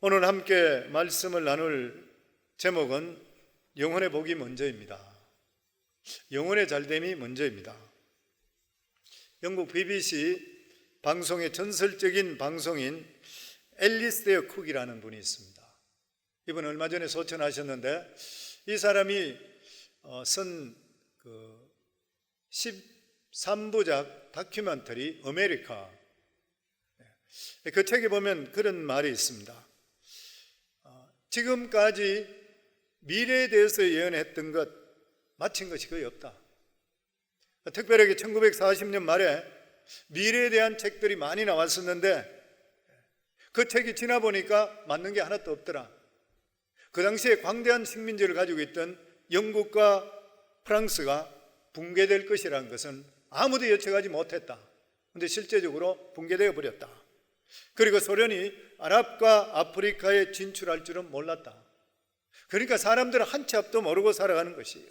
오늘 함께 말씀을 나눌 제목은 영혼의 복이 먼저입니다. 영혼의 잘됨이 먼저입니다. 영국 BBC 방송의 전설적인 방송인 앨리스테어 쿡이라는 분이 있습니다. 이분은 얼마 전에 소천하셨는데 이 사람이 쓴 13부작 다큐멘터리 아메리카, 그 책에 보면 그런 말이 있습니다. 지금까지 미래에 대해서 예언했던 것 마친 것이 거의 없다. 특별하게 1940년 말에 미래에 대한 책들이 많이 나왔었는데 그 책이 지나 보니까 맞는 게 하나도 없더라. 그 당시에 광대한 식민지를 가지고 있던 영국과 프랑스가 붕괴될 것이라는 것은 아무도 예측하지 못했다. 그런데 실제적으로 붕괴되어 버렸다. 그리고 소련이 아랍과 아프리카에 진출할 줄은 몰랐다. 그러니까 사람들은 한 치 앞도 모르고 살아가는 것이에요.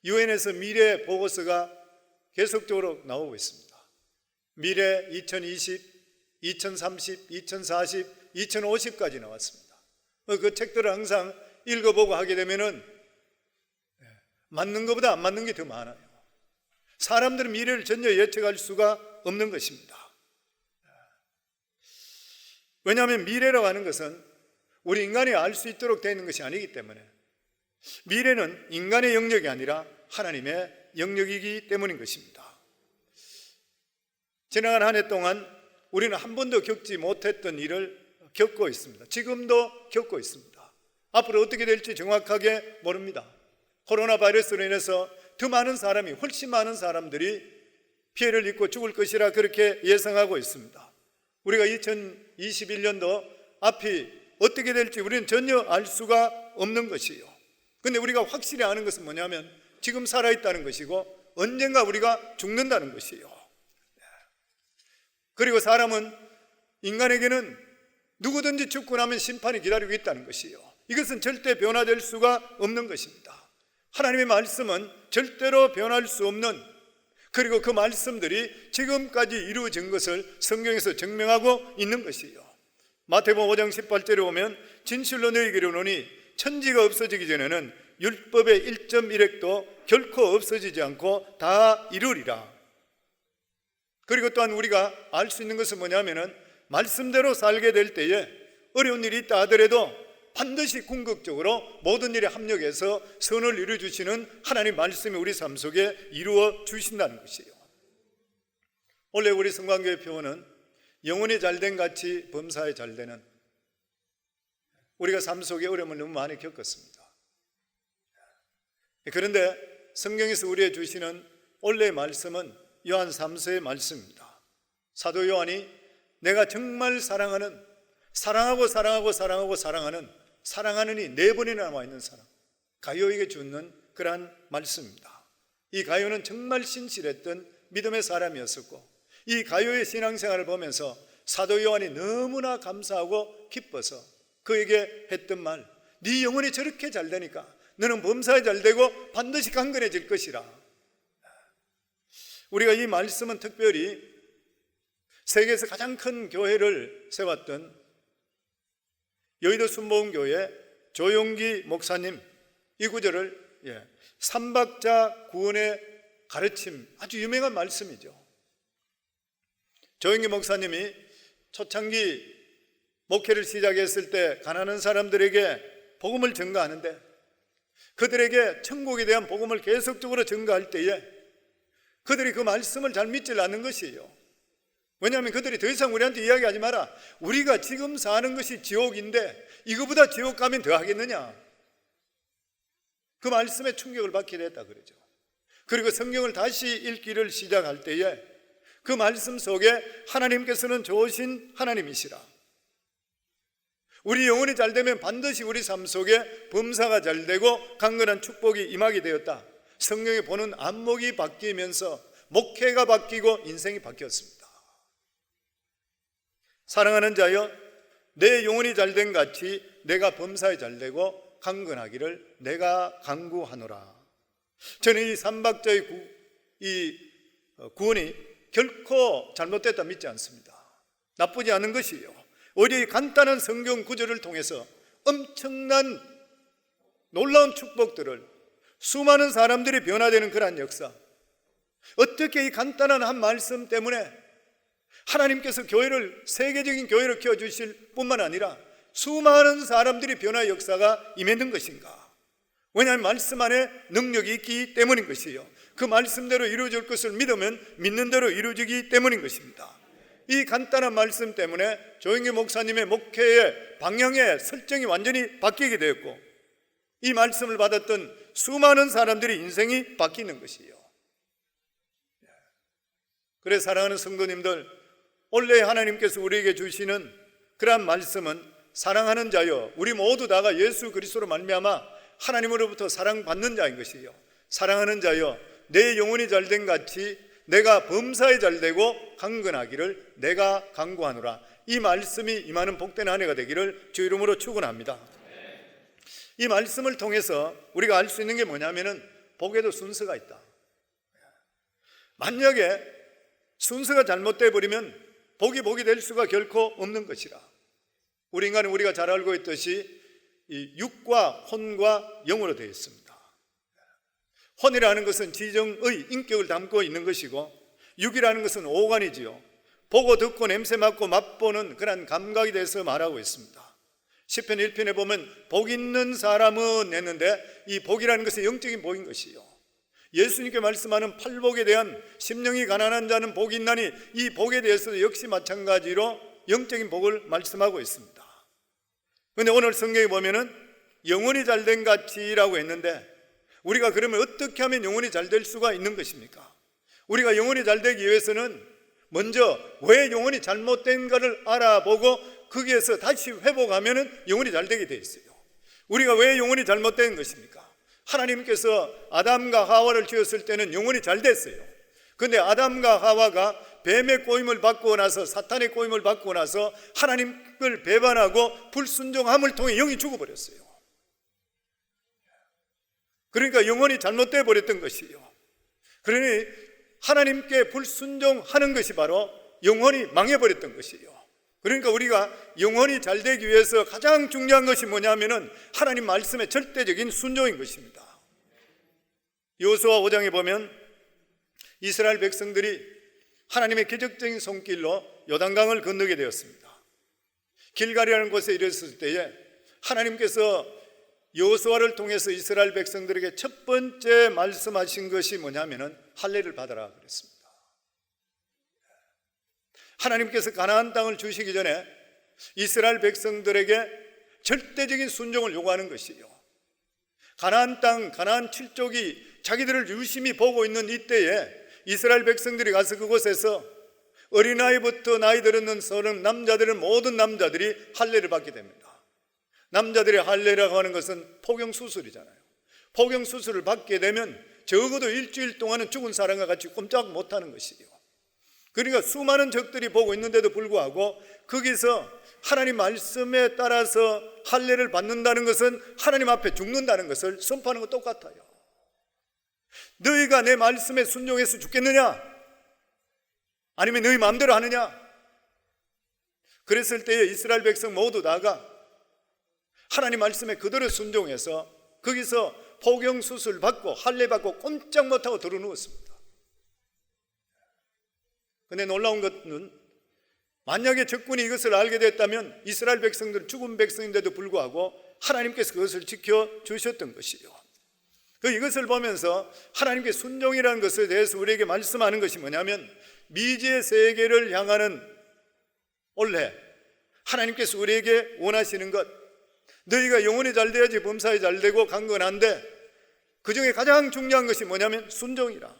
유엔에서 미래 보고서가 계속적으로 나오고 있습니다. 미래 2020, 2030, 2040, 2050까지 나왔습니다. 그 책들을 항상 읽어보고 하게 되면은 맞는 것보다 안 맞는 게 더 많아요. 사람들은 미래를 전혀 예측할 수가 없는 것입니다. 왜냐하면 미래라고 하는 것은 우리 인간이 알 수 있도록 되어 있는 것이 아니기 때문에, 미래는 인간의 영역이 아니라 하나님의 영역이기 때문인 것입니다. 지나간 한 해 동안 우리는 한 번도 겪지 못했던 일을 겪고 있습니다. 지금도 겪고 있습니다. 앞으로 어떻게 될지 정확하게 모릅니다. 코로나 바이러스로 인해서 더 많은 사람이, 훨씬 많은 사람들이 피해를 입고 죽을 것이라 그렇게 예상하고 있습니다. 우리가 2021년도 앞이 어떻게 될지 우리는 전혀 알 수가 없는 것이에요. 그런데 우리가 확실히 아는 것은 뭐냐면 지금 살아있다는 것이고 언젠가 우리가 죽는다는 것이에요. 그리고 사람은, 인간에게는 누구든지 죽고 나면 심판이 기다리고 있다는 것이에요. 이것은 절대 변화될 수가 없는 것입니다. 하나님의 말씀은 절대로 변할 수 없는, 그리고 그 말씀들이 지금까지 이루어진 것을 성경에서 증명하고 있는 것이에요. 마태복음 5장 18절에 보면 진실로 너희에게 이르노니 천지가 없어지기 전에는 율법의 1.1획도 결코 없어지지 않고 다 이루리라. 그리고 또한 우리가 알 수 있는 것은 뭐냐면은 말씀대로 살게 될 때에 어려운 일이 있다 하더라도 반드시 궁극적으로 모든 일에 합력해서 선을 이루어 주시는 하나님의 말씀이 우리 삶 속에 이루어 주신다는 것이에요. 원래 우리 성광교회 표어는 영혼이 잘된 같이 범사에 잘되는, 우리가 삶 속에 어려움을 너무 많이 겪었습니다. 그런데 성경에서 우리에게 주시는 원래의 말씀은 요한 3서의 말씀입니다. 사도 요한이 내가 정말 사랑하는, 사랑하고 사랑하고 사랑하고 사랑하는 이 4번이나 나와 있는 사람, 가요에게 주는 그러한 말씀입니다. 이 가요는 정말 신실했던 믿음의 사람이었었고, 이 가요의 신앙생활을 보면서 사도 요한이 너무나 감사하고 기뻐서 그에게 했던 말, 네 영혼이 저렇게 잘 되니까 너는 범사에 잘 되고 반드시 강건해질 것이라. 우리가 이 말씀은 특별히 세계에서 가장 큰 교회를 세웠던 여의도 순복음교회 조용기 목사님, 이 구절을 삼박자 구원의 가르침, 아주 유명한 말씀이죠. 조용기 목사님이 초창기 목회를 시작했을 때 가난한 사람들에게 복음을 전가하는데, 그들에게 천국에 대한 복음을 계속적으로 전가할 때에 그들이 그 말씀을 잘 믿지 않는 것이에요. 왜냐하면 그들이 더 이상 우리한테 이야기하지 마라, 우리가 지금 사는 것이 지옥인데 이거보다 지옥 가면 더 하겠느냐, 그 말씀에 충격을 받게 됐다 그러죠. 그리고 성경을 다시 읽기를 시작할 때에 그 말씀 속에 하나님께서는 좋으신 하나님이시라, 우리 영혼이 잘 되면 반드시 우리 삶 속에 범사가 잘 되고 강건한 축복이 임하게 되었다. 성경에 보는 안목이 바뀌면서 목회가 바뀌고 인생이 바뀌었습니다. 사랑하는 자여, 내 영혼이 잘된 같이 내가 범사에 잘되고 강건하기를 내가 간구하노라. 저는 이 삼박자의 구원이 결코 잘못됐다 믿지 않습니다. 나쁘지 않은 것이에요. 오히려 이 간단한 성경 구절을 통해서 엄청난 놀라운 축복들을, 수많은 사람들이 변화되는 그러한 역사, 어떻게 이 간단한 한 말씀 때문에 하나님께서 교회를, 세계적인 교회를 키워주실 뿐만 아니라 수많은 사람들이 변화의 역사가 임했는 것인가? 왜냐하면 말씀 안에 능력이 있기 때문인 것이요, 그 말씀대로 이루어질 것을 믿으면 믿는 대로 이루어지기 때문인 것입니다. 이 간단한 말씀 때문에 조영기 목사님의 목회의 방향의 설정이 완전히 바뀌게 되었고, 이 말씀을 받았던 수많은 사람들의 인생이 바뀌는 것이요. 그래서 사랑하는 성도님들, 원래 하나님께서 우리에게 주시는 그러한 말씀은 사랑하는 자여, 우리 모두 다가 예수 그리스도로 말미암아 하나님으로부터 사랑받는 자인 것이요, 사랑하는 자여, 내 영혼이 잘된 같이 내가 범사에 잘되고 강건하기를 내가 간구하노라. 이 말씀이 임하는 복된 한 해가 되기를 주 이름으로 축원합니다. 이 말씀을 통해서 우리가 알 수 있는 게 뭐냐면은 복에도 순서가 있다. 만약에 순서가 잘못되어 버리면 복이 될 수가 결코 없는 것이라. 우리 인간은 우리가 잘 알고 있듯이 이 육과 혼과 영으로 되어 있습니다. 혼이라는 것은 지정의 인격을 담고 있는 것이고, 육이라는 것은 오간이지요. 보고 듣고 냄새 맡고 맛보는 그런 감각이 대해서 말하고 있습니다. 시편 1편에 보면 복 있는 사람은 했는데, 이 복이라는 것은 영적인 복인 것이요, 예수님께 말씀하는 팔복에 대한 심령이 가난한 자는 복이 있나니, 이 복에 대해서도 역시 마찬가지로 영적인 복을 말씀하고 있습니다. 그런데 오늘 성경에 보면은 영혼이 잘된 같이라고 했는데, 우리가 그러면 어떻게 하면 영혼이 잘 될 수가 있는 것입니까? 우리가 영혼이 잘 되기 위해서는 먼저 왜 영혼이 잘못된가를 알아보고 거기에서 다시 회복하면 영혼이 잘 되게 돼 있어요. 우리가 왜 영혼이 잘못된 것입니까? 하나님께서 아담과 하와를 지었을 때는 영혼이 잘 됐어요. 그런데 아담과 하와가 뱀의 꼬임을 받고 나서, 사탄의 꼬임을 받고 나서 하나님을 배반하고 불순종함을 통해 영이 죽어버렸어요. 그러니까 영혼이 잘못되어 버렸던 것이요, 그러니 하나님께 불순종하는 것이 바로 영혼이 망해버렸던 것이요. 그러니까 우리가 영혼이 잘 되기 위해서 가장 중요한 것이 뭐냐면은 하나님 말씀의 절대적인 순종인 것입니다. 여호수아 5장에 보면 이스라엘 백성들이 하나님의 기적적인 손길로 요단강을 건너게 되었습니다. 길갈이라는 곳에 이르렀을 때에 하나님께서 여호수아를 통해서 이스라엘 백성들에게 첫 번째 말씀하신 것이 뭐냐면은 할례를 받아라 그랬습니다. 하나님께서 가나안 땅을 주시기 전에 이스라엘 백성들에게 절대적인 순종을 요구하는 것이요, 가나안 땅, 가나안 7족이 자기들을 유심히 보고 있는 이때에 이스라엘 백성들이 가서 그곳에서 어린아이부터 나이 들었는 서른 남자들은, 모든 남자들이 할례를 받게 됩니다. 남자들의 할례라고 하는 것은 포경수술이잖아요. 포경수술을 받게 되면 적어도 일주일 동안은 죽은 사람과 같이 꼼짝 못하는 것이에요. 그러니까 수많은 적들이 보고 있는데도 불구하고 거기서 하나님 말씀에 따라서 할례를 받는다는 것은 하나님 앞에 죽는다는 것을 선포하는 것 똑같아요. 너희가 내 말씀에 순종해서 죽겠느냐? 아니면 너희 마음대로 하느냐? 그랬을 때에 이스라엘 백성 모두 다가 하나님 말씀에 그대로 순종해서 거기서 포경수술 받고 할례 받고 꼼짝 못하고 들어 누웠습니다. 그런데 놀라운 것은 만약에 적군이 이것을 알게 됐다면 이스라엘 백성들은 죽은 백성인데도 불구하고 하나님께서 그것을 지켜주셨던 것이요, 이것을 보면서 하나님께 순종이라는 것에 대해서 우리에게 말씀하는 것이 뭐냐면, 미지의 세계를 향하는 올해 하나님께서 우리에게 원하시는 것, 너희가 영혼이 잘 돼야지 범사에 잘 되고 강건한데 그 중에 가장 중요한 것이 뭐냐면 순종이라.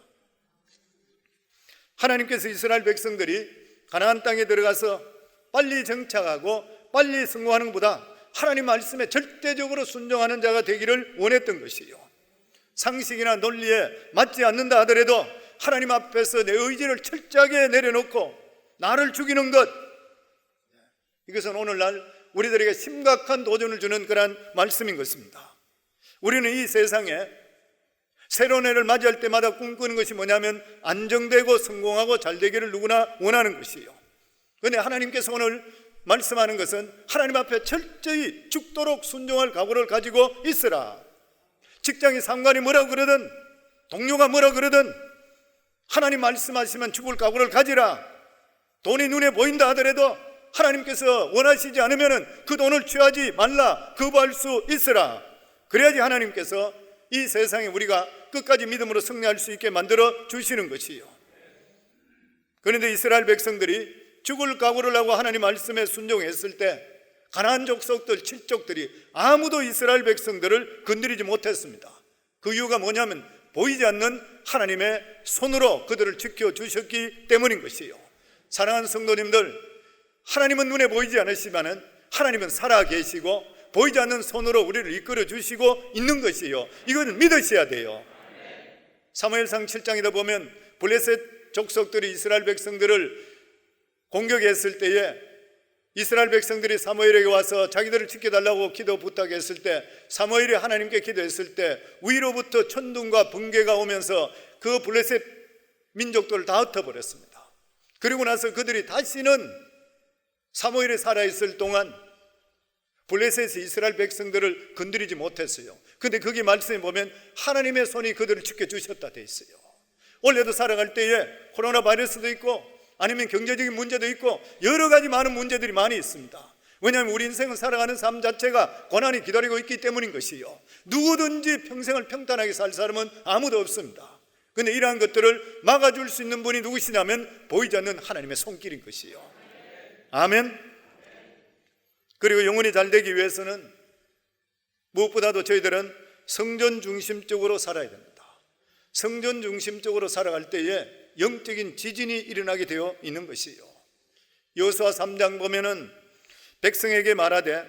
하나님께서 이스라엘 백성들이 가나안 땅에 들어가서 빨리 정착하고 빨리 성공하는 것보다 하나님 말씀에 절대적으로 순종하는 자가 되기를 원했던 것이요, 상식이나 논리에 맞지 않는다 하더라도 하나님 앞에서 내 의지를 철저하게 내려놓고 나를 죽이는 것, 이것은 오늘날 우리들에게 심각한 도전을 주는 그런 말씀인 것입니다. 우리는 이 세상에 새로운 해를 맞이할 때마다 꿈꾸는 것이 뭐냐면 안정되고 성공하고 잘 되기를 누구나 원하는 것이에요. 그런데 하나님께서 오늘 말씀하는 것은 하나님 앞에 철저히 죽도록 순종할 각오를 가지고 있으라. 직장의 상관이 뭐라 그러든 동료가 뭐라 그러든 하나님 말씀하시면 죽을 각오를 가지라. 돈이 눈에 보인다 하더라도 하나님께서 원하시지 않으면 그 돈을 취하지 말라. 거부할 수 있으라. 그래야지 하나님께서 이 세상에 우리가 끝까지 믿음으로 승리할 수 있게 만들어 주시는 것이요. 그런데 이스라엘 백성들이 죽을 각오를 하고 하나님 말씀에 순종했을 때 가나안 족속들 7족들이 아무도 이스라엘 백성들을 건드리지 못했습니다. 그 이유가 뭐냐면 보이지 않는 하나님의 손으로 그들을 지켜주셨기 때문인 것이요. 사랑하는 성도님들, 하나님은 눈에 보이지 않으시지만 하나님은 살아계시고 보이지 않는 손으로 우리를 이끌어 주시고 있는 것이요. 이걸 믿으셔야 돼요. 사무엘상 7장에다 보면 블레셋 족속들이 이스라엘 백성들을 공격했을 때에 이스라엘 백성들이 사무엘에게 와서 자기들을 지켜달라고 기도 부탁했을 때 사무엘이 하나님께 기도했을 때 위로부터 천둥과 번개가 오면서 그 블레셋 민족들을 다 흩어버렸습니다. 그리고 나서 그들이 다시는 사무엘이 살아있을 동안 블레셋이 이스라엘 백성들을 건드리지 못했어요. 근데 거기 말씀에 보면 하나님의 손이 그들을 지켜주셨다 돼 있어요. 원래도 살아갈 때에 코로나 바이러스도 있고 아니면 경제적인 문제도 있고 여러 가지 많은 문제들이 많이 있습니다. 왜냐하면 우리 인생은 살아가는 삶 자체가 고난이 기다리고 있기 때문인 것이요. 누구든지 평생을 평탄하게 살 사람은 아무도 없습니다. 그런데 이러한 것들을 막아줄 수 있는 분이 누구시냐면 보이지 않는 하나님의 손길인 것이요. 아멘. 그리고 영혼이 잘 되기 위해서는 무엇보다도 저희들은 성전 중심적으로 살아야 됩니다. 성전 중심적으로 살아갈 때에 영적인 지진이 일어나게 되어 있는 것이요. 여호수아 3장 보면은 백성에게 말하되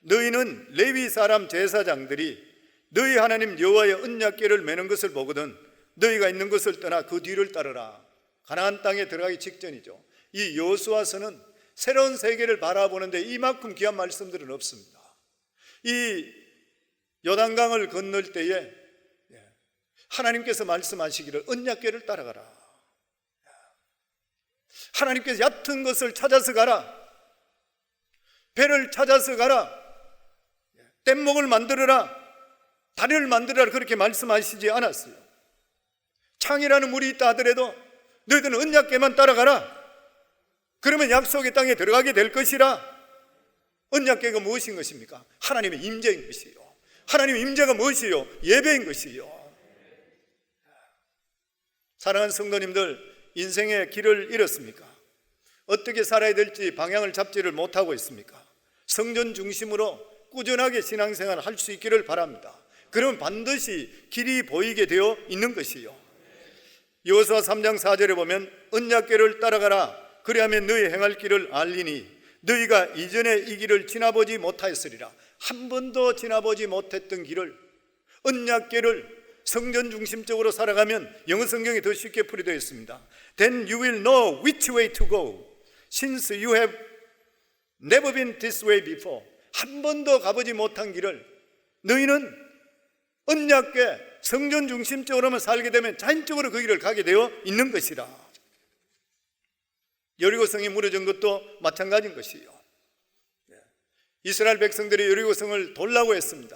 너희는 레위 사람 제사장들이 너희 하나님 여호와의 언약궤를 매는 것을 보거든 너희가 있는 것을 떠나 그 뒤를 따르라. 가나안 땅에 들어가기 직전이죠. 이 여호수아서는 새로운 세계를 바라보는데 이만큼 귀한 말씀들은 없습니다. 이 요단강을 건널 때에 하나님께서 말씀하시기를 언약궤를 따라가라. 하나님께서 얕은 것을 찾아서 가라. 배를 찾아서 가라. 뗏목을 만들어라. 다리를 만들어라. 그렇게 말씀하시지 않았어요. 창이라는 물이 있다 하더라도 너희들은 언약궤만 따라가라. 그러면 약속의 땅에 들어가게 될 것이라. 언약궤가 무엇인 것입니까? 하나님의 임재인 것이요. 하나님의 임재가 무엇이요? 예배인 것이요. 사랑하는 성도님들, 인생의 길을 잃었습니까? 어떻게 살아야 될지 방향을 잡지를 못하고 있습니까? 성전 중심으로 꾸준하게 신앙생활을 할 수 있기를 바랍니다. 그러면 반드시 길이 보이게 되어 있는 것이요. 여호수아 3장 4절에 보면 언약궤를 따라가라. 그리하면 너희 행할 길을 알리니 너희가 이전에 이 길을 지나보지 못하였으리라. 한 번도 지나보지 못했던 길을, 언약궤를 성전 중심적으로 살아가면 영어 성경이 더 쉽게 풀이되어 있습니다. Then you will know which way to go since you have never been this way before. 한 번도 가보지 못한 길을 너희는 언약궤 성전 중심적으로만 살게 되면 자연적으로 그 길을 가게 되어 있는 것이라. 여리고성이 무너진 것도 마찬가지인 것이요. 이스라엘 백성들이 여리고성을 돌라고 했습니다.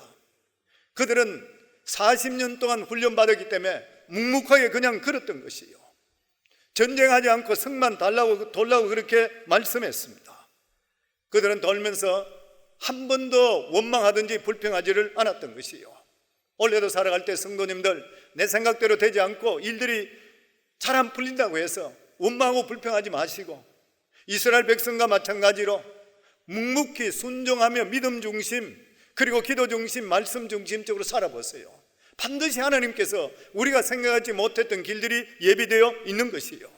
그들은 40년 동안 훈련받았기 때문에 묵묵하게 그냥 걸었던 것이요. 전쟁하지 않고 성만 돌라고 그렇게 말씀했습니다. 그들은 돌면서 한 번도 원망하든지 불평하지를 않았던 것이요. 원래도 살아갈 때 성도님들 내 생각대로 되지 않고 일들이 잘 안 풀린다고 해서 원망하고 불평하지 마시고 이스라엘 백성과 마찬가지로 묵묵히 순종하며 믿음 중심 그리고 기도 중심, 말씀 중심적으로 살아보세요. 반드시 하나님께서 우리가 생각하지 못했던 길들이 예비되어 있는 것이요.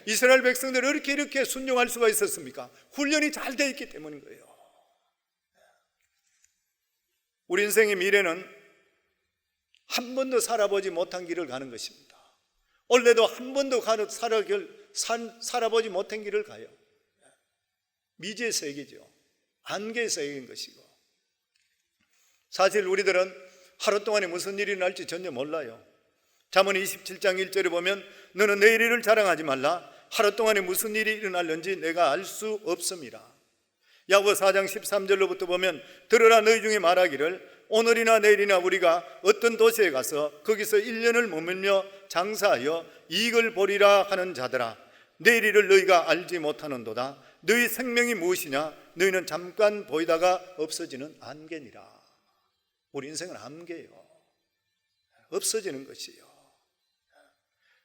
이스라엘 백성들이 이렇게 순종할 수가 있었습니까? 훈련이 잘 되어 있기 때문인 거예요. 우리 인생의 미래는 한 번도 살아보지 못한 길을 가는 것입니다. 원래도 한 번도 살아보지 못한 길을 가요. 미지의 세계죠. 안개의 세계인 것이고, 사실 우리들은 하루 동안에 무슨 일이 날지 전혀 몰라요. 잠언 27장 1절에 보면 너는 내일 일을 자랑하지 말라. 하루 동안에 무슨 일이 일어날는지 내가 알 수 없음이라. 야고보서 4장 13절로부터 보면 들으라 너희 중에 말하기를 오늘이나 내일이나 우리가 어떤 도시에 가서 거기서 1년을 머물며 장사하여 이익을 보리라 하는 자들아 내일 일을 너희가 알지 못하는도다. 너희 생명이 무엇이냐? 너희는 잠깐 보이다가 없어지는 안개니라. 우리 인생은 안개예요. 없어지는 것이요.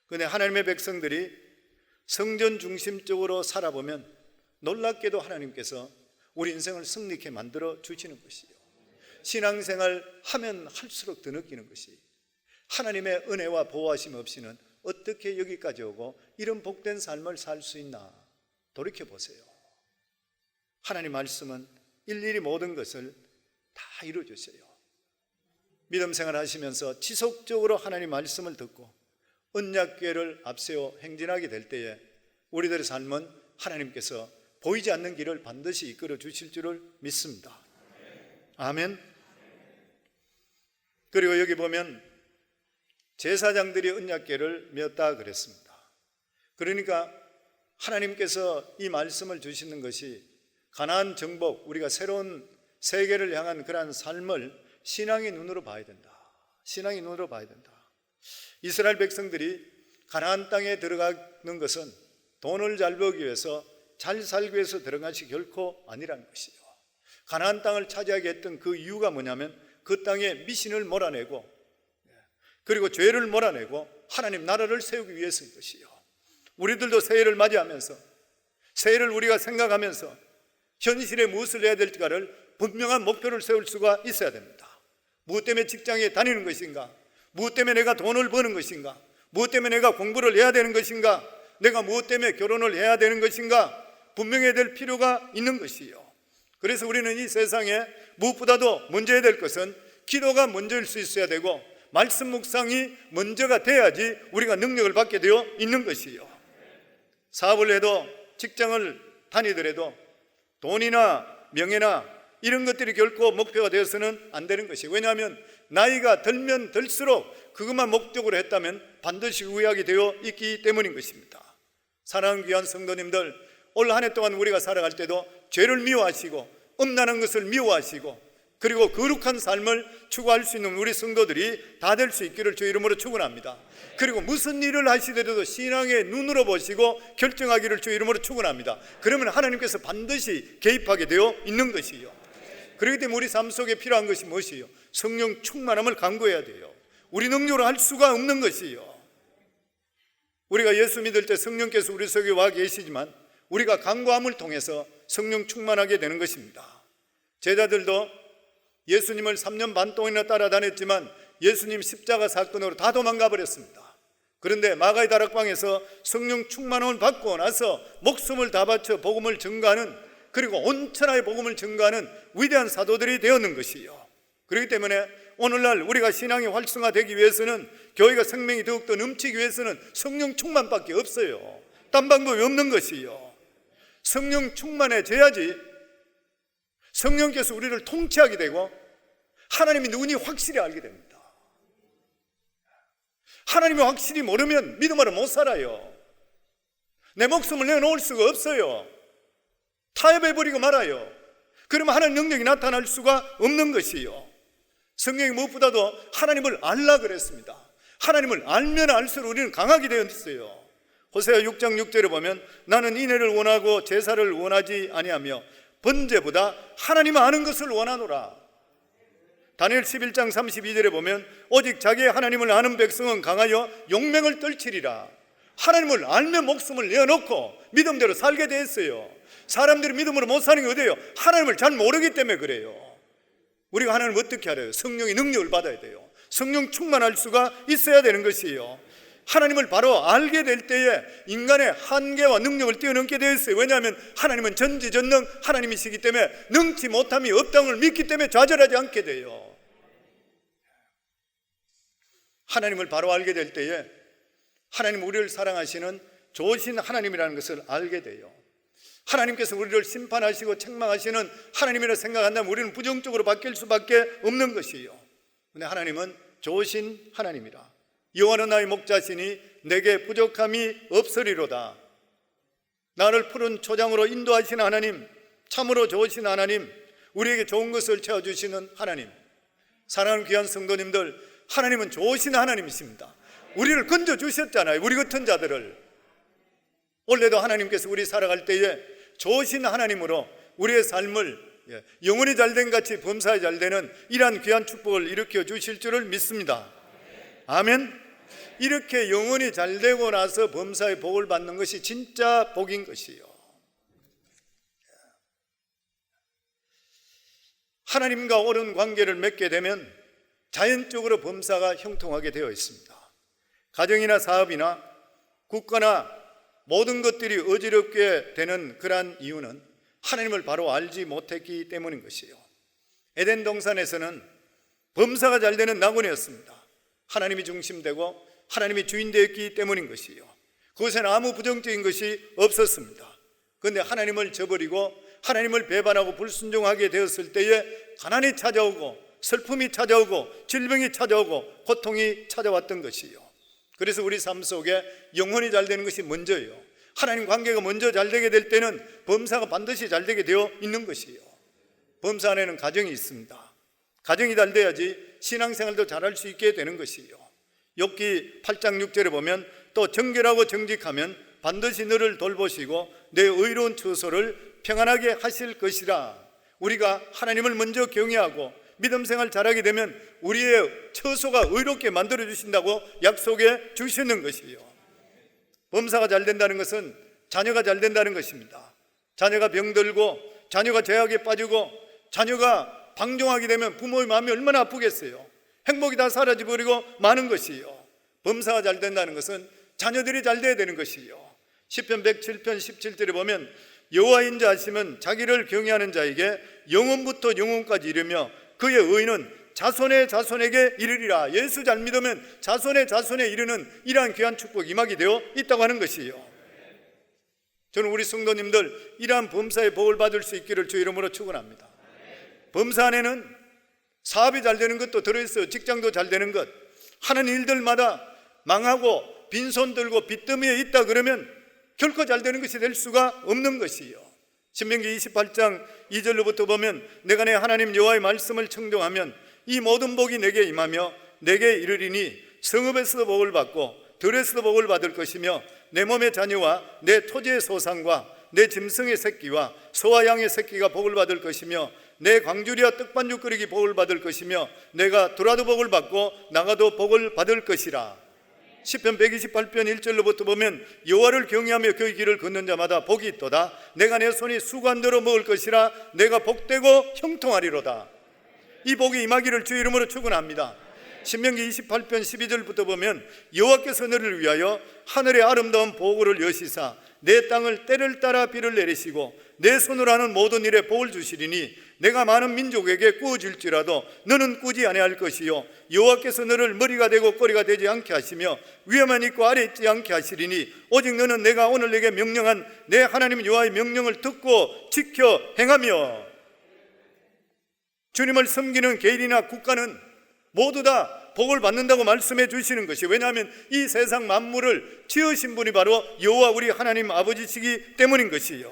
그런데 하나님의 백성들이 성전 중심적으로 살아보면 놀랍게도 하나님께서 우리 인생을 승리케 만들어 주시는 것이요. 신앙생활 하면 할수록 더 느끼는 것이 하나님의 은혜와 보호하심 없이는 어떻게 여기까지 오고 이런 복된 삶을 살 수 있나 돌이켜보세요. 하나님 말씀은 일일이 모든 것을 다 이루어주세요. 믿음 생활 하시면서 지속적으로 하나님 말씀을 듣고 언약궤를 앞세워 행진하게 될 때에 우리들의 삶은 하나님께서 보이지 않는 길을 반드시 이끌어 주실 줄을 믿습니다. 아멘. 그리고 여기 보면 제사장들이 언약궤를 메었다 그랬습니다. 그러니까 하나님께서 이 말씀을 주시는 것이 가나안 정복, 우리가 새로운 세계를 향한 그러한 삶을 신앙의 눈으로 봐야 된다. 신앙의 눈으로 봐야 된다. 이스라엘 백성들이 가나안 땅에 들어가는 것은 돈을 잘 벌기 위해서 잘 살기 위해서 들어간 것이 결코 아니라는 것이요. 가나안 땅을 차지하게 했던 그 이유가 뭐냐면 그 땅에 미신을 몰아내고 그리고 죄를 몰아내고 하나님 나라를 세우기 위해서인 것이요. 우리들도 새해를 맞이하면서 새해를 우리가 생각하면서 현실에 무엇을 해야 될까를 분명한 목표를 세울 수가 있어야 됩니다. 무엇 때문에 직장에 다니는 것인가? 무엇 때문에 내가 돈을 버는 것인가? 무엇 때문에 내가 공부를 해야 되는 것인가? 내가 무엇 때문에 결혼을 해야 되는 것인가? 분명해야 될 필요가 있는 것이요. 그래서 우리는 이 세상에 무엇보다도 먼저 해야 될 것은 기도가 먼저일 수 있어야 되고 말씀 묵상이 먼저가 돼야지 우리가 능력을 받게 되어 있는 것이요. 사업을 해도 직장을 다니더라도 돈이나 명예나 이런 것들이 결코 목표가 되어서는 안 되는 것이에요. 왜냐하면 나이가 들면 들수록 그것만 목적으로 했다면 반드시 후회하게 되어 있기 때문인 것입니다. 사랑하는 귀한 성도님들, 올 한 해 동안 우리가 살아갈 때도 죄를 미워하시고 음란한 것을 미워하시고 그리고 거룩한 삶을 추구할 수 있는 우리 성도들이 다 될 수 있기를 주 이름으로 축원합니다. 그리고 무슨 일을 하시더라도 신앙의 눈으로 보시고 결정하기를 주 이름으로 축원합니다. 그러면 하나님께서 반드시 개입하게 되어 있는 것이요. 그렇기 때문에 우리 삶 속에 필요한 것이 무엇이요? 성령 충만함을 간구해야 돼요. 우리 능력으로 할 수가 없는 것이요. 우리가 예수 믿을 때 성령께서 우리 속에 와 계시지만 우리가 간구함을 통해서 성령 충만하게 되는 것입니다. 제자들도 예수님을 3년 반 동안이나 따라다녔지만 예수님 십자가 사건으로 다 도망가 버렸습니다. 그런데 마가의 다락방에서 성령 충만함을 받고 나서 목숨을 다 바쳐 복음을 증거하는, 그리고 온 천하의 복음을 증거하는 위대한 사도들이 되었는 것이요. 그렇기 때문에 오늘날 우리가 신앙이 활성화되기 위해서는, 교회가 생명이 더욱더 넘치기 위해서는 성령 충만밖에 없어요. 딴 방법이 없는 것이요. 성령 충만해져야지 성령께서 우리를 통치하게 되고 하나님의 눈이 확실히 알게 됩니다. 하나님이 확실히 모르면 믿음으로 못 살아요. 내 목숨을 내놓을 수가 없어요. 타협해버리고 말아요. 그러면 하나님 능력이 나타날 수가 없는 것이요. 성경이 무엇보다도 하나님을 알라 그랬습니다. 하나님을 알면 알수록 우리는 강하게 되어 있어요. 호세아 6장 6절에 보면 나는 인애를 원하고 제사를 원하지 아니하며 번제보다 하나님 아는 것을 원하노라. 다니엘 11장 32절에 보면 오직 자기의 하나님을 아는 백성은 강하여 용맹을 떨치리라. 하나님을 알면 목숨을 내어놓고 믿음대로 살게 되었어요. 사람들이 믿음으로 못 사는 게 어디예요? 하나님을 잘 모르기 때문에 그래요. 우리가 하나님을 어떻게 알아요? 성령의 능력을 받아야 돼요. 성령 충만할 수가 있어야 되는 것이에요. 하나님을 바로 알게 될 때에 인간의 한계와 능력을 뛰어넘게 되어 있어요. 왜냐하면 하나님은 전지전능 하나님이시기 때문에 능치 못함이 없다는 믿기 때문에 좌절하지 않게 돼요. 하나님을 바로 알게 될 때에 하나님 우리를 사랑하시는 좋으신 하나님이라는 것을 알게 돼요. 하나님께서 우리를 심판하시고 책망하시는 하나님이라 생각한다면 우리는 부정적으로 바뀔 수밖에 없는 것이에요. 그런데 하나님은 좋으신 하나님이라. 여호와는 나의 목자시니 내게 부족함이 없으리로다. 나를 푸른 초장으로 인도하시는 하나님, 참으로 좋으신 하나님, 우리에게 좋은 것을 채워주시는 하나님. 사랑하는 귀한 성도님들, 하나님은 좋으신 하나님이십니다. 우리를 건져주셨잖아요. 우리 같은 자들을. 원래도 하나님께서 우리 살아갈 때에 좋으신 하나님으로 우리의 삶을 영원히 잘된 같이 범사에 잘되는 이러한 귀한 축복을 일으켜 주실 줄을 믿습니다. 아멘. 이렇게 영원히 잘되고 나서 범사의 복을 받는 것이 진짜 복인 것이요. 하나님과 옳은 관계를 맺게 되면 자연적으로 범사가 형통하게 되어 있습니다. 가정이나 사업이나 국가나 모든 것들이 어지럽게 되는 그러한 이유는 하나님을 바로 알지 못했기 때문인 것이에요. 에덴 동산에서는 범사가 잘 되는 낙원이었습니다. 하나님이 중심되고 하나님이 주인 되었기 때문인 것이에요. 그것에는 아무 부정적인 것이 없었습니다. 그런데 하나님을 저버리고 하나님을 배반하고 불순종하게 되었을 때에 가난이 찾아오고 슬픔이 찾아오고 질병이 찾아오고 고통이 찾아왔던 것이에요. 그래서 우리 삶 속에 영혼이 잘 되는 것이 먼저예요. 하나님 관계가 먼저 잘 되게 될 때는 범사가 반드시 잘 되게 되어 있는 것이에요. 범사 안에는 가정이 있습니다. 가정이 잘 돼야지 신앙생활도 잘할 수 있게 되는 것이에요. 욥기 8장 6절에 보면 또 정결하고 정직하면 반드시 너를 돌보시고 내 의로운 처소를 평안하게 하실 것이라. 우리가 하나님을 먼저 경외하고 믿음생활 잘하게 되면 우리의 처소가 의롭게 만들어주신다고 약속해 주시는 것이에요. 범사가 잘 된다는 것은 자녀가 잘 된다는 것입니다. 자녀가 병들고 자녀가 죄악에 빠지고 자녀가 방종하게 되면 부모의 마음이 얼마나 아프겠어요. 행복이 다 사라져버리고 마는 것이에요. 범사가 잘 된다는 것은 자녀들이 잘 돼야 되는 것이에요. 시편 107편 17절에 보면 여호와인 자 하시면 자기를 경외하는 자에게 영원부터 영원까지 이르며 그의 의는 자손의 자손에게 이르리라. 예수 잘 믿으면 자손의 자손에 이르는 이러한 귀한 축복이 임하게 되어 있다고 하는 것이에요. 저는 우리 성도님들 이러한 범사의 복을 받을 수 있기를 주 이름으로 축원합니다. 범사 안에는 사업이 잘 되는 것도 들어있어요. 직장도 잘 되는 것. 하는 일들마다 망하고 빈손 들고 빚더미에 있다 그러면 결코 잘 되는 것이 될 수가 없는 것이에요. 신명기 28장 2절로부터 보면 내가 내 하나님 여호와의 말씀을 청종하면 이 모든 복이 내게 임하며 내게 이르리니 성읍에서도 복을 받고 들에서도 복을 받을 것이며 내 몸의 자녀와 내 토지의 소산과 내 짐승의 새끼와 소와 양의 새끼가 복을 받을 것이며 내 광주리와 떡반죽 끓이기 복을 받을 것이며 내가 들어와도 복을 받고 나가도 복을 받을 것이라. 시편 128편 1절로부터 보면 여호와를 경외하며 그의 길을 걷는 자마다 복이 있도다. 내가 내 손이 수관대로 먹을 것이라. 내가 복되고 형통하리로다. 이 복이 임하기를 주 이름으로 축원합니다. 신명기 28편 12절부터 보면 여호와께서 너를 위하여 하늘의 아름다운 보고를 여시사 내 땅을 때를 따라 비를 내리시고 내 손으로 하는 모든 일에 복을 주시리니 내가 많은 민족에게 꾸어질지라도 너는 꾸지 아니할 것이요 여호와께서 너를 머리가 되고 꼬리가 되지 않게 하시며 위에만 있고 아래 있지 않게 하시리니 오직 너는 내가 오늘 내게 명령한 내 하나님 여호와의 명령을 듣고 지켜 행하며. 주님을 섬기는 개인이나 국가는 모두 다 복을 받는다고 말씀해 주시는 것이, 왜냐하면 이 세상 만물을 지으신 분이 바로 여호와 우리 하나님 아버지시기 때문인 것이에요.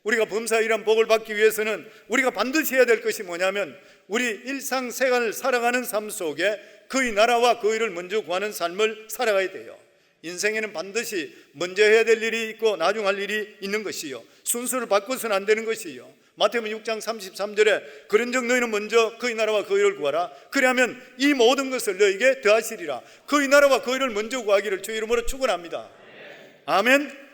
우리가 범사이란 복을 받기 위해서는 우리가 반드시 해야 될 것이 뭐냐면 우리 일상생활을 살아가는 삶 속에 그의 나라와 그 일을 먼저 구하는 삶을 살아가야 돼요. 인생에는 반드시 먼저 해야 될 일이 있고 나중 할 일이 있는 것이요, 순서를 바꿔서는 안 되는 것이요. 마태복음 6장 33절에 그런즉 너희는 먼저 그의 나라와 그 일을 구하라. 그리하면 이 모든 것을 너희에게 더하시리라. 그의 나라와 그 일을 먼저 구하기를 주 이름으로 축원합니다. 아멘.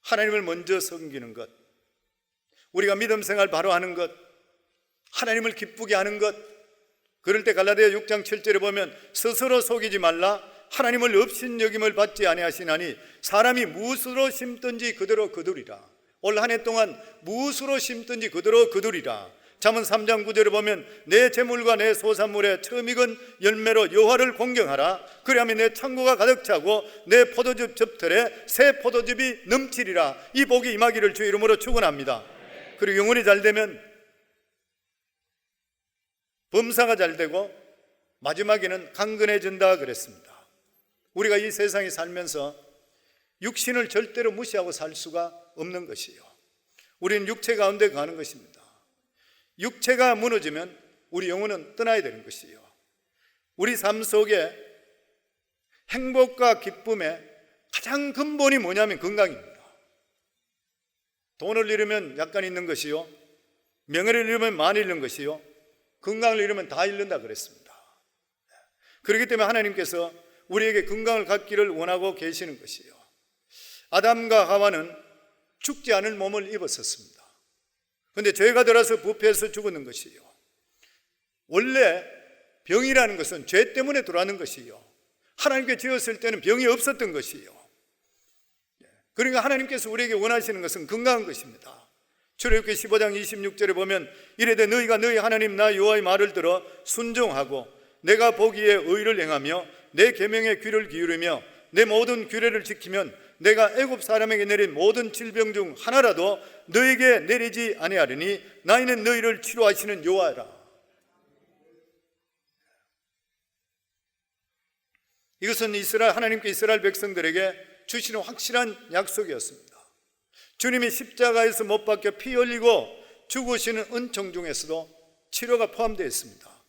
하나님을 먼저 섬기는 것, 우리가 믿음 생활 바로 하는 것, 하나님을 기쁘게 하는 것. 그럴 때 갈라디아 6장 7절에 보면 스스로 속이지 말라. 하나님을 업신여김을 받지 아니하시나니 사람이 무엇으로 심든지 그대로 거두리라. 올 한 해 동안 무엇으로 심든지 그대로 거두리라. 잠언 3장 9절에 보면 내 재물과 내 소산물의 처음 익은 열매로 여호와를 공경하라. 그리하면 내 창고가 가득 차고 내 포도즙 즙틀에 새 포도즙이 넘치리라. 이 복이 임하기를 주 이름으로 축원합니다. 그리고 영혼이 잘 되면 범사가 잘 되고 마지막에는 강건해진다 그랬습니다. 우리가 이 세상에 살면서 육신을 절대로 무시하고 살 수가 없는 것이요, 우리는 육체 가운데 가는 것입니다. 육체가 무너지면 우리 영혼은 떠나야 되는 것이요, 우리 삶 속에 행복과 기쁨의 가장 근본이 뭐냐면 건강입니다. 돈을 잃으면 약간 잃는 것이요, 명예를 잃으면 많이 잃는 것이요, 건강을 잃으면 다 잃는다 그랬습니다. 그렇기 때문에 하나님께서 우리에게 건강을 갖기를 원하고 계시는 것이요, 아담과 하와는 죽지 않을 몸을 입었었습니다. 그런데 죄가 들어서 부패해서 죽었는 것이요, 원래 병이라는 것은 죄 때문에 들어왔는 것이요, 하나님께 지었을 때는 병이 없었던 것이요. 그러니까 하나님께서 우리에게 원하시는 것은 건강한 것입니다. 출애굽기 15장 26절에 보면 이르되 너희가 너희 하나님 나 여호와의 말을 들어 순종하고 내가 보기에 의를 행하며 내 계명에 귀를 기울이며 내 모든 규례를 지키면 내가 애굽 사람에게 내린 모든 질병 중 하나라도 너에게 내리지 아니하리니 나이는 너희를 치료하시는 여호와라. 이것은 하나님께 이스라엘 백성들에게 주시는 확실한 약속이었습니다. 주님이 십자가에서 못 박혀 피 흘리고 죽으시는 은총 중에서도 치료가 포함되어 있습니다.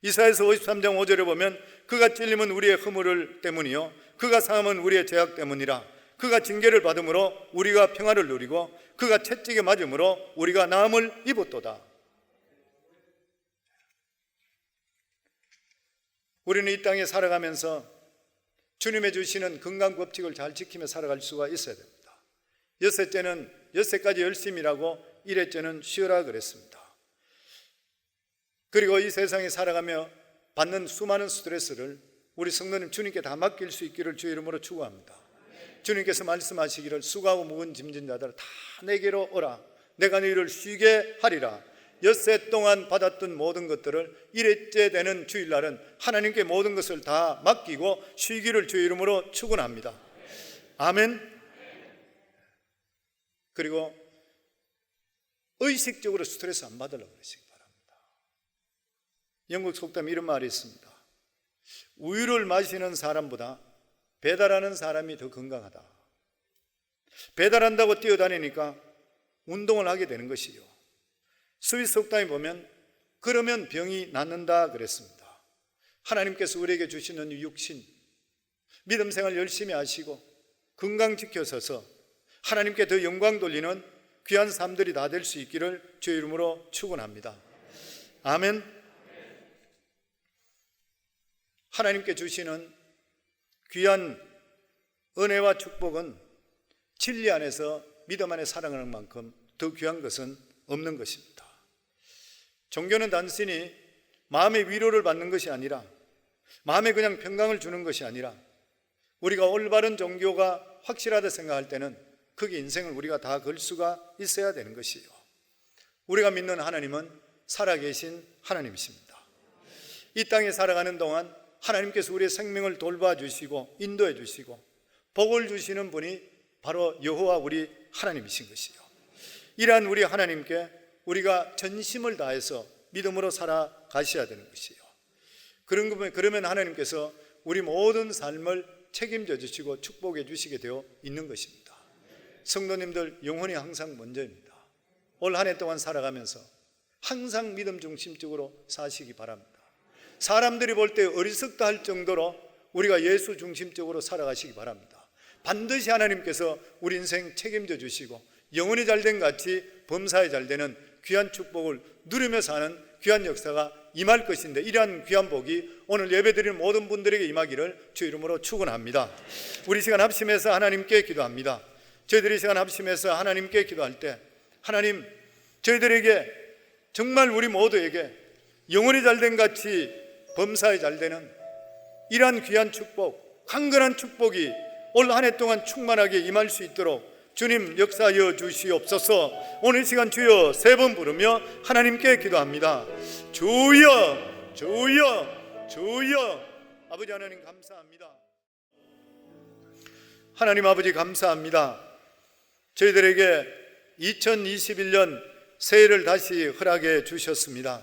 이사야서 53장 5절에 보면 그가 찔림은 우리의 허물 때문이요 그가 상함은 우리의 죄악 때문이라. 그가 징계를 받음으로 우리가 평화를 누리고 그가 채찍에 맞음으로 우리가 나음을 입었도다. 우리는 이 땅에 살아가면서 주님의 주시는 건강 법칙을 잘 지키며 살아갈 수가 있어야 됩니다. 엿새째는 엿새까지 열심히 일하고 일회째는 쉬어라 그랬습니다. 그리고 이 세상에 살아가며 받는 수많은 스트레스를 우리 성도님 주님께 다 맡길 수 있기를 주의 이름으로 축원합니다. 주님께서 말씀하시기를 수고하고 무거운 짐진 자들 다 내게로 오라 내가 너희를 쉬게 하리라. 엿새 동안 받았던 모든 것들을 일회째 되는 주일날은 하나님께 모든 것을 다 맡기고 쉬기를 주의 이름으로 축원합니다. 아멘. 그리고 의식적으로 스트레스 안 받으려고 그러시기 바랍니다. 영국 속담에 이런 말이 있습니다. 우유를 마시는 사람보다 배달하는 사람이 더 건강하다. 배달한다고 뛰어다니니까 운동을 하게 되는 것이요, 스위스 속담에 보면 그러면 병이 낫는다 그랬습니다. 하나님께서 우리에게 주시는 육신, 믿음 생활 열심히 하시고 건강 지켜서서 하나님께 더 영광 돌리는 귀한 삶들이 다 될 수 있기를 주의 이름으로 축원합니다. 아멘. 하나님께 주시는 귀한 은혜와 축복은 진리 안에서 믿음 안에 살아가는 만큼 더 귀한 것은 없는 것입니다. 종교는 단순히 마음의 위로를 받는 것이 아니라, 마음에 그냥 평강을 주는 것이 아니라, 우리가 올바른 종교가 확실하다 생각할 때는 거기 인생을 우리가 다 걸 수가 있어야 되는 것이요, 우리가 믿는 하나님은 살아계신 하나님이십니다. 이 땅에 살아가는 동안 하나님께서 우리의 생명을 돌봐주시고 인도해 주시고 복을 주시는 분이 바로 여호와 우리 하나님이신 것이요, 이러한 우리 하나님께 우리가 전심을 다해서 믿음으로 살아가셔야 되는 것이요, 그러면 하나님께서 우리 모든 삶을 책임져 주시고 축복해 주시게 되어 있는 것입니다. 성도님들, 영혼이 항상 먼저입니다. 올 한 해 동안 살아가면서 항상 믿음 중심적으로 사시기 바랍니다. 사람들이 볼 때 어리석다 할 정도로 우리가 예수 중심적으로 살아가시기 바랍니다. 반드시 하나님께서 우리 인생 책임져 주시고 영혼이 잘된 같이 범사에 잘되는 귀한 축복을 누리며 사는 귀한 역사가 임할 것인데, 이러한 귀한 복이 오늘 예배드리는 모든 분들에게 임하기를 주 이름으로 축원합니다. 우리 시간 합심해서 하나님께 기도합니다. 저희들이 시간 합심해서 하나님께 기도할 때, 하나님, 저희들에게 정말 우리 모두에게 영혼이 잘된 같이 범사에 잘되는 이러한 귀한 축복, 강건한 축복이 올 한 해 동안 충만하게 임할 수 있도록 주님 역사하여 주시옵소서. 오늘 시간 주여 세 번 부르며 하나님께 기도합니다. 주여, 주여, 주여. 아버지 하나님 감사합니다. 하나님 아버지 감사합니다. 저희들에게 2021년 새해를 다시 허락해 주셨습니다.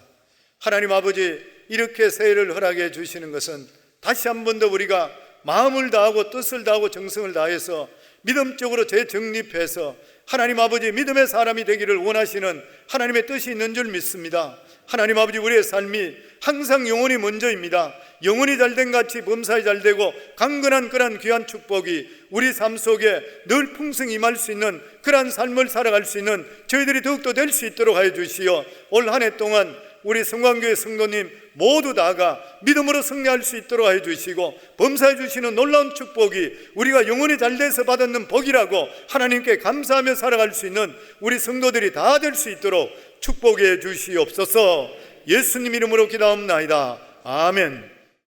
하나님 아버지, 이렇게 새해를 허락해 주시는 것은 다시 한 번 더 우리가 마음을 다하고 뜻을 다하고 정성을 다해서 믿음적으로 재정립해서 하나님 아버지 믿음의 사람이 되기를 원하시는 하나님의 뜻이 있는 줄 믿습니다. 하나님 아버지, 우리의 삶이 항상 영혼이 먼저입니다. 영혼이 잘된 같이 범사에 잘되고 강건한 그러한 귀한 축복이 우리 삶 속에 늘 풍성히 임할 수 있는 그러한 삶을 살아갈 수 있는 저희들이 더욱더 될 수 있도록 하여 주시어 올 한 해 동안 우리 성광교회 성도님 모두 다가 믿음으로 승리할 수 있도록 하여 주시고, 범사해 주시는 놀라운 축복이 우리가 영혼이 잘돼서 받는 복이라고 하나님께 감사하며 살아갈 수 있는 우리 성도들이 다 될 수 있도록 축복해 주시옵소서. 예수님 이름으로 기도합나이다. 아멘.